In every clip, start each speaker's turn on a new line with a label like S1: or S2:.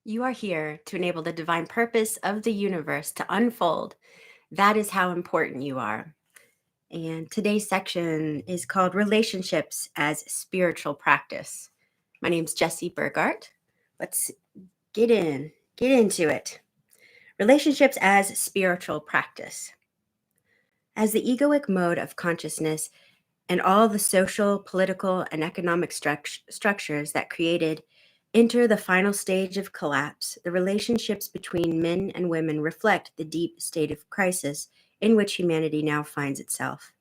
S1: You are here to enable the divine purpose of the universe to unfold. That is how important you are. And today's section is called Relationships as Spiritual Practice. My name's Jessie Burgardt. Let's get into it. Relationships as spiritual practice. As the egoic mode of consciousness and all the social, political, and economic structures that created enter the final stage of collapse, the relationships between men and women reflect the deep state of crisis in which humanity now finds itself.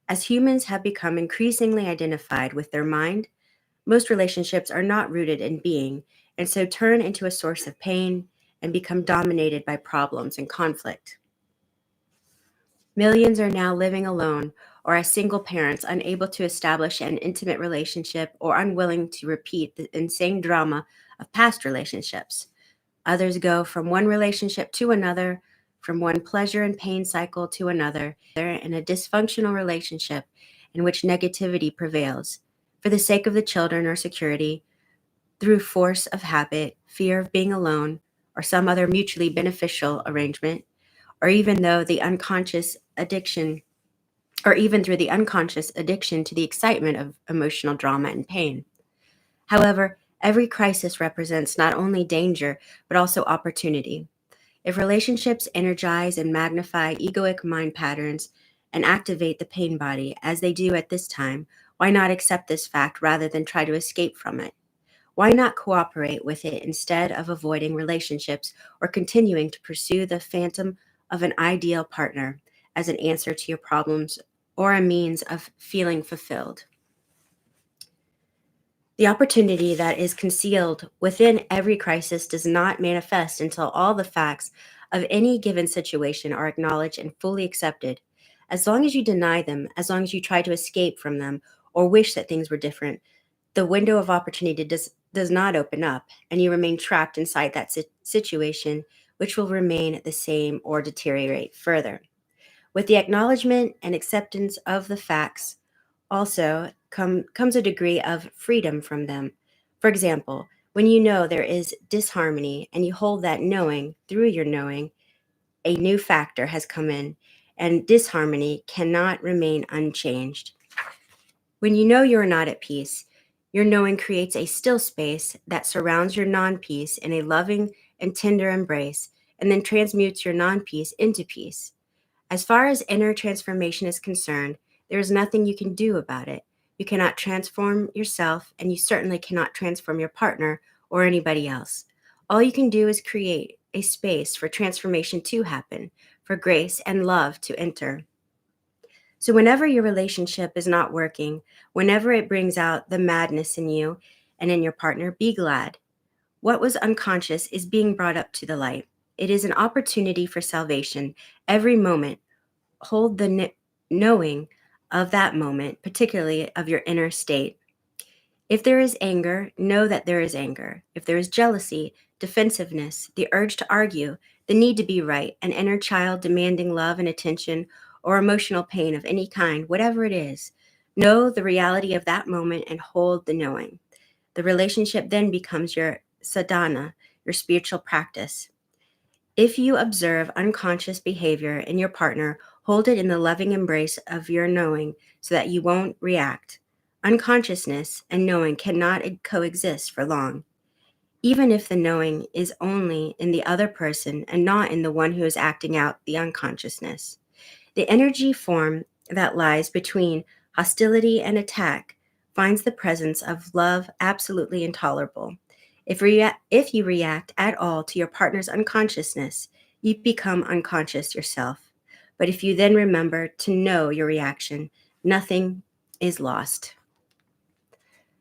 S1: As humans have become increasingly identified with their mind, most relationships are not rooted in being, and so turn into a source of pain and become dominated by problems and conflict. Millions are now living alone or as single parents, unable to establish an intimate relationship or unwilling to repeat the insane drama of past relationships. Others go from one relationship to another, from one pleasure and pain cycle to another, in a dysfunctional relationship in which negativity prevails, for the sake of the children or security, through force of habit, fear of being alone, or some other mutually beneficial arrangement, or even though the unconscious addiction or even through the unconscious addiction to the excitement of emotional drama and pain. However, every crisis represents not only danger, but also opportunity. If relationships energize and magnify egoic mind patterns and activate the pain body, as they do at this time, why not accept this fact rather than try to escape from it? Why not cooperate with it instead of avoiding relationships or continuing to pursue the phantom of an ideal partner as an answer to your problems or a means of feeling fulfilled? The opportunity that is concealed within every crisis does not manifest until all the facts of any given situation are acknowledged and fully accepted. As long as you deny them, as long as you try to escape from them or wish that things were different, the window of opportunity does not open up, and you remain trapped inside that situation, which will remain the same or deteriorate further. With the acknowledgement and acceptance of the facts, also comes a degree of freedom from them. For example, when you know there is disharmony and you hold that knowing, through your knowing, a new factor has come in, and disharmony cannot remain unchanged. When you know you're not at peace, your knowing creates a still space that surrounds your non peace in a loving and tender embrace, and then transmutes your non peace into peace. As far as inner transformation is concerned, there is nothing you can do about it. You cannot transform yourself, and you certainly cannot transform your partner or anybody else. All you can do is create a space for transformation to happen, for grace and love to enter. So, whenever your relationship is not working, whenever it brings out the madness in you and in your partner, be glad. What was unconscious is being brought up to the light. It is an opportunity for salvation. Every moment, hold the knowing of that moment, particularly of your inner state. If there is anger, know that there is anger. If there is jealousy, defensiveness, the urge to argue, the need to be right, an inner child demanding love and attention, or emotional pain of any kind, whatever it is, know the reality of that moment and hold the knowing. The relationship then becomes your sadhana, your spiritual practice. If you observe unconscious behavior in your partner, hold it in the loving embrace of your knowing so that you won't react. Unconsciousness and knowing cannot coexist for long, even if the knowing is only in the other person and not in the one who is acting out the unconsciousness. The energy form that lies between hostility and attack finds the presence of love absolutely intolerable. If you react at all to your partner's unconsciousness, you become unconscious yourself. But if you then remember to know your reaction, nothing is lost.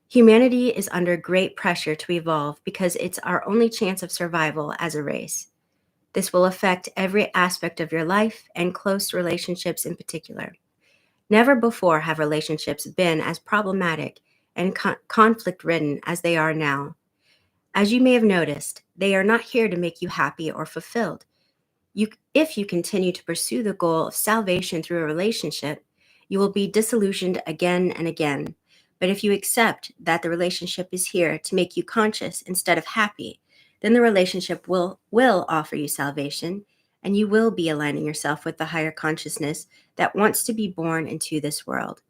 S1: Humanity is under great pressure to evolve because it's our only chance of survival as a race. This will affect every aspect of your life and close relationships in particular. Never before have relationships been as problematic and conflict ridden as they are now. As you may have noticed, they are not here to make you happy or fulfilled. If you continue to pursue the goal of salvation through a relationship, you will be disillusioned again and again. But if you accept that the relationship is here to make you conscious instead of happy, then the relationship will offer you salvation, and you will be aligning yourself with the higher consciousness that wants to be born into this world.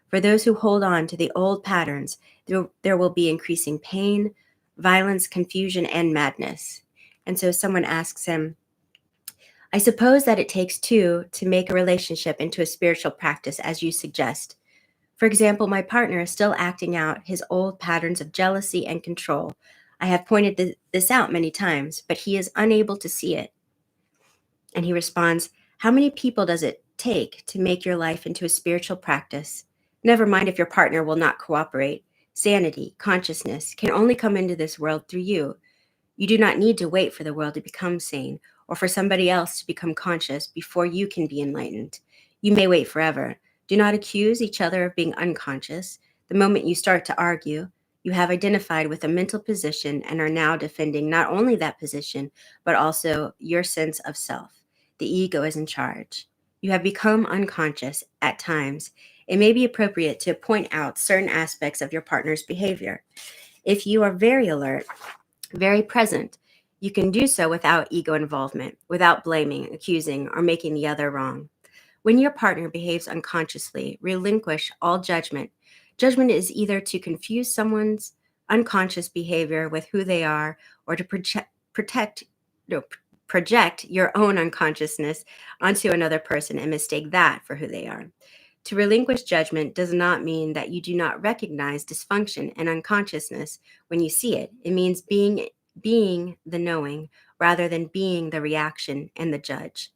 S1: For those who hold on to the old patterns, there will be increasing pain, violence, confusion, and madness. And so someone asks him, I suppose that it takes two to make a relationship into a spiritual practice, as you suggest. For example, my partner is still acting out his old patterns of jealousy and control. I have pointed this out many times, but he is unable to see it. And he responds, how many people does it take to make your life into a spiritual practice? Never mind if your partner will not cooperate. Sanity, consciousness can only come into this world through you. You do not need to wait for the world to become sane or for somebody else to become conscious before you can be enlightened. You may wait forever. Do not accuse each other of being unconscious. The moment you start to argue, you have identified with a mental position and are now defending not only that position, but also your sense of self. The ego is in charge. You have become unconscious at times. It may be appropriate to point out certain aspects of your partner's behavior. If you are very alert, very present, you can do so without ego involvement, without blaming, accusing, or making the other wrong. When your partner behaves unconsciously, relinquish all judgment. Judgment is either to confuse someone's unconscious behavior with who they are or to project your own unconsciousness onto another person and mistake that for who they are. To relinquish judgment does not mean that you do not recognize dysfunction and unconsciousness when you see it. It means being the knowing rather than being the reaction and the judge.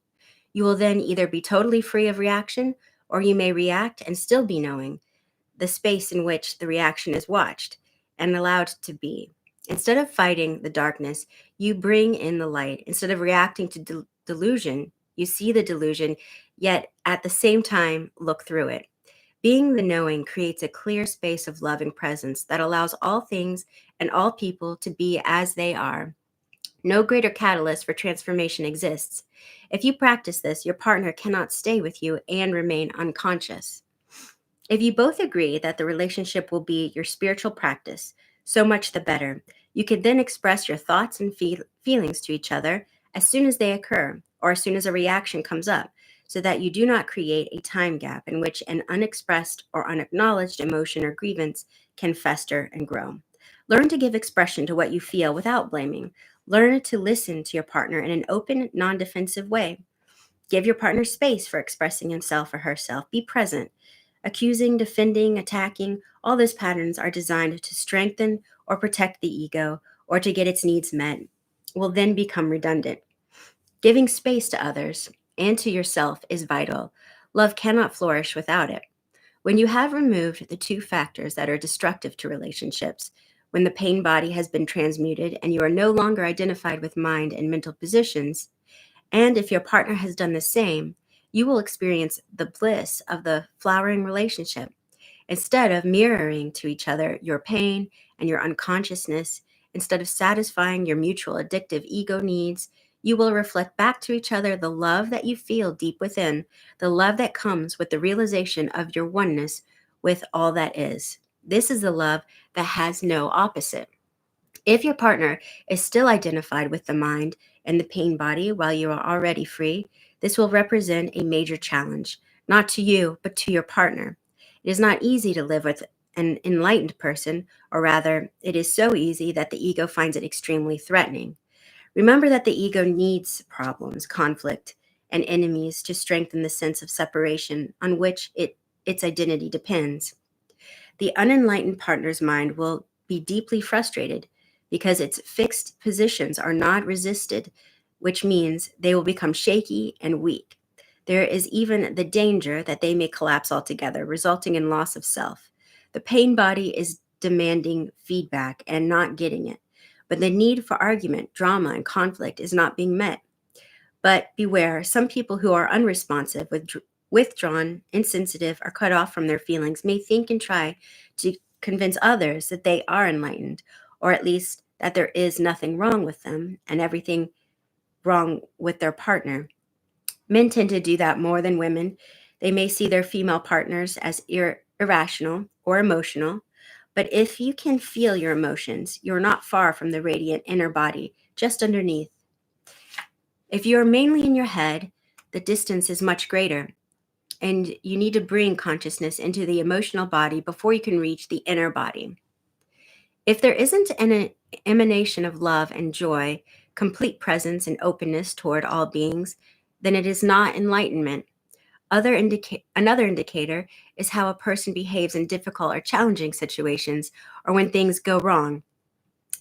S1: You will then either be totally free of reaction or you may react and still be knowing, the space in which the reaction is watched and allowed to be. Instead of fighting the darkness, you bring in the light. Instead of reacting to delusion, you see the delusion, yet at the same time look through it. Being the knowing creates a clear space of loving presence that allows all things and all people to be as they are. No greater catalyst for transformation exists. If you practice this, your partner cannot stay with you and remain unconscious. If you both agree that the relationship will be your spiritual practice, so much the better. You can then express your thoughts and feelings to each other as soon as they occur or as soon as a reaction comes up, so that you do not create a time gap in which an unexpressed or unacknowledged emotion or grievance can fester and grow. Learn to give expression to what you feel without blaming. Learn to listen to your partner in an open, non defensive way. Give your partner space for expressing himself or herself. Be present. Accusing, defending, attacking, all those patterns are designed to strengthen or protect the ego or to get its needs met, will then become redundant. Giving space to others and to yourself is vital. Love cannot flourish without it. When you have removed the two factors that are destructive to relationships, when the pain body has been transmuted and you are no longer identified with mind and mental positions, and if your partner has done the same, you will experience the bliss of the flowering relationship. Instead of mirroring to each other your pain and your unconsciousness, instead of satisfying your mutual addictive ego needs, you will reflect back to each other the love that you feel deep within, the love that comes with the realization of your oneness with all that is. This is the love that has no opposite. If your partner is still identified with the mind and the pain body while you are already free, this will represent a major challenge, not to you, but to your partner. It is not easy to live with an enlightened person, or rather, it is so easy that the ego finds it extremely threatening. Remember that the ego needs problems, conflict, and enemies to strengthen the sense of separation on which its identity depends. The unenlightened partner's mind will be deeply frustrated because its fixed positions are not resisted, which means they will become shaky and weak. There is even the danger that they may collapse altogether, resulting in loss of self. The pain body is demanding feedback and not getting it, but the need for argument, drama, and conflict is not being met. But beware, some people who are unresponsive, withdrawn, insensitive, or cut off from their feelings may think and try to convince others that they are enlightened, or at least that there is nothing wrong with them and everything wrong with their partner. Men tend to do that more than women. They may see their female partners as irrational or emotional, But if you can feel your emotions, you're not far from the radiant inner body, just underneath. If you're mainly in your head, the distance is much greater, and you need to bring consciousness into the emotional body before you can reach the inner body. If there isn't an emanation of love and joy, complete presence and openness toward all beings, then it is not enlightenment. Another indicator is how a person behaves in difficult or challenging situations or when things go wrong.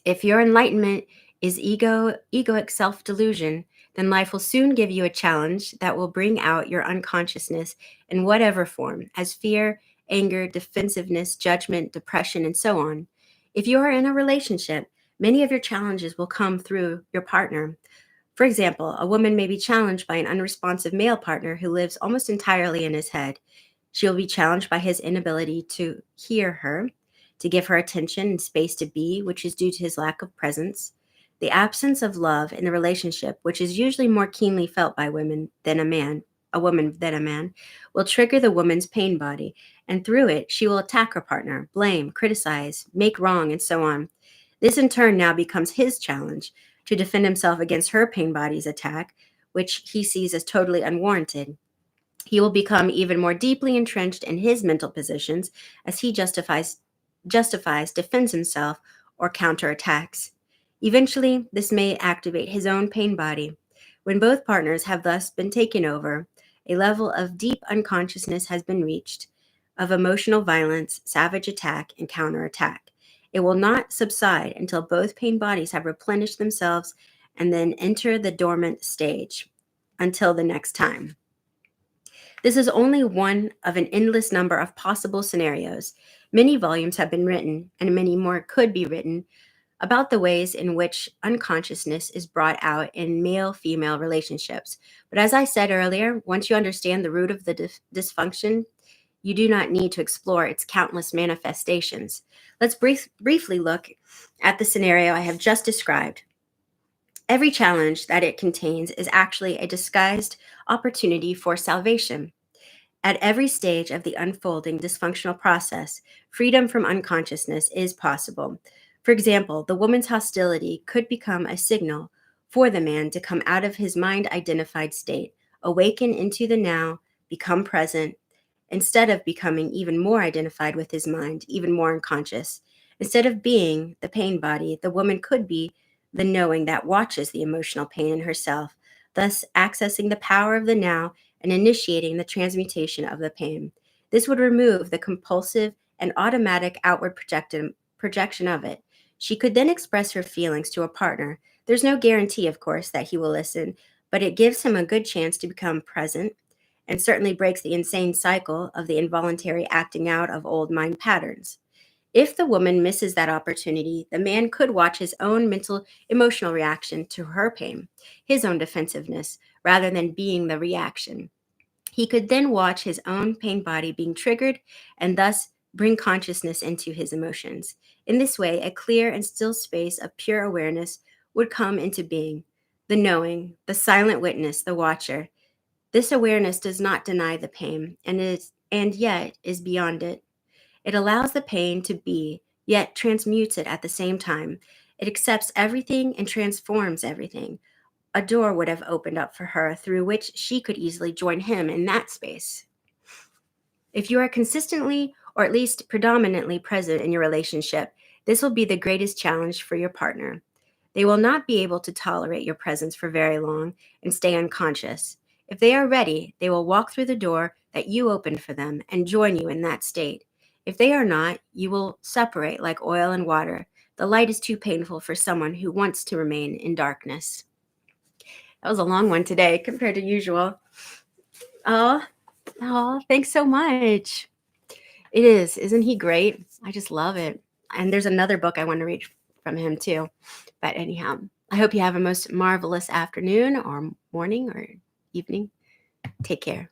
S1: If your enlightenment is egoic self-delusion, then life will soon give you a challenge that will bring out your unconsciousness in whatever form, as fear, anger, defensiveness, judgment, depression, and so on. If you are in a relationship, many of your challenges will come through your partner. For example, a woman may be challenged by an unresponsive male partner who lives almost entirely in his head. She will be challenged by his inability to hear her, to give her attention and space to be, which is due to his lack of presence. The absence of love in the relationship, which is usually more keenly felt by a woman than a man, will trigger the woman's pain body, and through it, she will attack her partner, blame, criticize, make wrong, and so on. This in turn now becomes his challenge to defend himself against her pain body's attack, which he sees as totally unwarranted. He will become even more deeply entrenched in his mental positions as he justifies, defends himself, or counterattacks. Eventually, this may activate his own pain body. When both partners have thus been taken over, a level of deep unconsciousness has been reached, of emotional violence, savage attack, and counterattack. It will not subside until both pain bodies have replenished themselves and then enter the dormant stage. Until the next time. This is only one of an endless number of possible scenarios. Many volumes have been written, and many more could be written, about the ways in which unconsciousness is brought out in male female relationships. But as I said earlier, once you understand the root of the dysfunction, you do not need to explore its countless manifestations. Let's briefly look at the scenario I have just described. Every challenge that it contains is actually a disguised opportunity for salvation. At every stage of the unfolding dysfunctional process, freedom from unconsciousness is possible. For example, the woman's hostility could become a signal for the man to come out of his mind identified state, awaken into the now, become present, instead of becoming even more identified with his mind, even more unconscious. Instead of being the pain body, the woman could be the knowing that watches the emotional pain in herself, thus accessing the power of the now and initiating the transmutation of the pain. This would remove the compulsive and automatic outward projection of it. She could then express her feelings to a partner. There's no guarantee, of course, that he will listen, but it gives him a good chance to become present and certainly breaks the insane cycle of the involuntary acting out of old mind patterns. If the woman misses that opportunity, the man could watch his own mental, emotional reaction to her pain, his own defensiveness, rather than being the reaction. He could then watch his own pain body being triggered and thus bring consciousness into his emotions. In this way, a clear and still space of pure awareness would come into being. The knowing, the silent witness, the watcher. This awareness does not deny the pain and yet is beyond it. It allows the pain to be, yet transmutes it at the same time. It accepts everything and transforms everything. A door would have opened up for her through which she could easily join him in that space. If you are consistently or at least predominantly present in your relationship, this will be the greatest challenge for your partner. They will not be able to tolerate your presence for very long and stay unconscious. If they are ready, they will walk through the door that you opened for them and join you in that state. If they are not, you will separate like oil and water. The light is too painful for someone who wants to remain in darkness. That was a long one today compared to usual. Oh, thanks so much. It is. Isn't he great? I just love it. And there's another book I want to read from him too. But anyhow, I hope you have a most marvelous afternoon or morning or evening. Take care.